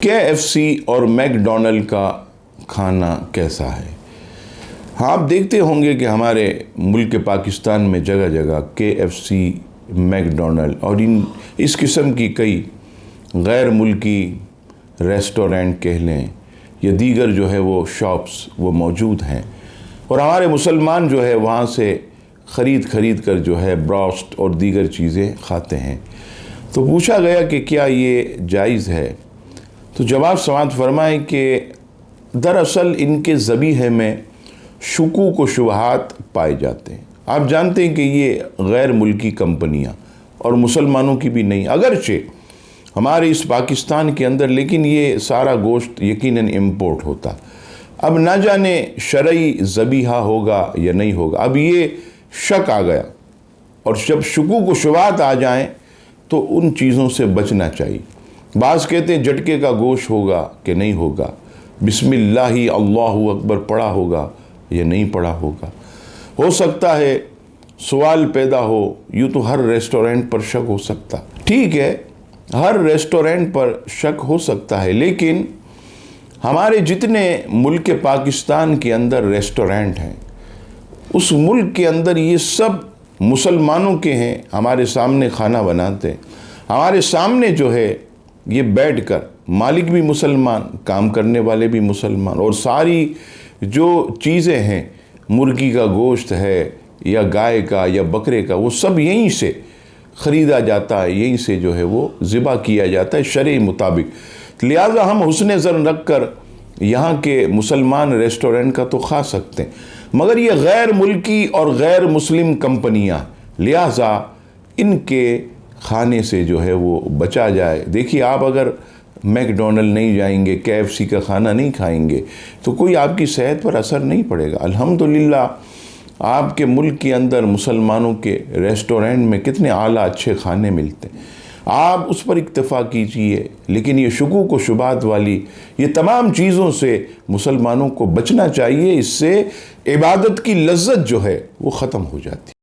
KFC اور McDonald کا کھانا کیسا ہے؟ ہاں، آپ دیکھتے ہوں گے کہ ہمارے ملک پاکستان میں جگہ جگہ KFC، میکڈونلڈ اور اس قسم کی کئی غیر ملکی ریسٹورنٹ کہہ لیں یا دیگر جو ہے وہ شاپس وہ موجود ہیں، اور ہمارے مسلمان جو ہے وہاں سے خرید کر جو ہے براسٹ اور دیگر چیزیں کھاتے ہیں۔ تو پوچھا گیا کہ کیا یہ جائز ہے؟ تو جواب سماعت فرمائیں کہ دراصل ان کے ذبیحے میں شکوک و شبہات پائے جاتے ہیں۔ آپ جانتے ہیں کہ یہ غیر ملکی کمپنیاں اور مسلمانوں کی بھی نہیں، اگرچہ ہمارے اس پاکستان کے اندر، لیکن یہ سارا گوشت یقیناً امپورٹ ہوتا۔ اب نہ جانے شرعی ذبیحہ ہوگا یا نہیں ہوگا، اب یہ شک آ گیا، اور جب شکوک و شبہات آ جائیں تو ان چیزوں سے بچنا چاہیے۔ بعض کہتے ہیں جٹکے کا گوشت ہوگا کہ نہیں ہوگا، بسم اللہ اللہ اکبر پڑھا ہوگا یا نہیں پڑھا ہوگا۔ ہو سکتا ہے سوال پیدا ہو، یوں تو ہر ریسٹورنٹ پر شک ہو سکتا، ٹھیک ہے، ہر ریسٹورنٹ پر شک ہو سکتا ہے، لیکن ہمارے جتنے ملک پاکستان کے اندر ریسٹورنٹ ہیں، اس ملک کے اندر یہ سب مسلمانوں کے ہیں، ہمارے سامنے کھانا بناتے ہیں، ہمارے سامنے جو ہے یہ بیٹھ کر، مالک بھی مسلمان، کام کرنے والے بھی مسلمان، اور ساری جو چیزیں ہیں، مرغی کا گوشت ہے یا گائے کا یا بکرے کا، وہ سب یہیں سے خریدا جاتا ہے، یہیں سے جو ہے وہ ذبح کیا جاتا ہے شرع مطابق۔ لہٰذا ہم حسن ظن رکھ کر یہاں کے مسلمان ریسٹورنٹ کا تو کھا سکتے ہیں، مگر یہ غیر ملکی اور غیر مسلم کمپنیاں، لہٰذا ان کے کھانے سے جو ہے وہ بچا جائے۔ دیکھیے، آپ اگر میکڈونلڈ نہیں جائیں گے، KFC کا کھانا نہیں کھائیں گے تو کوئی آپ کی صحت پر اثر نہیں پڑے گا۔ الحمدللہ آپ کے ملک کے اندر مسلمانوں کے ریسٹورنٹ میں کتنے اعلیٰ اچھے کھانے ملتے ہیں، آپ اس پر اکتفا کیجئے، لیکن یہ شکوک و شبہات والی یہ تمام چیزوں سے مسلمانوں کو بچنا چاہیے، اس سے عبادت کی لذت جو ہے وہ ختم ہو جاتی ہے۔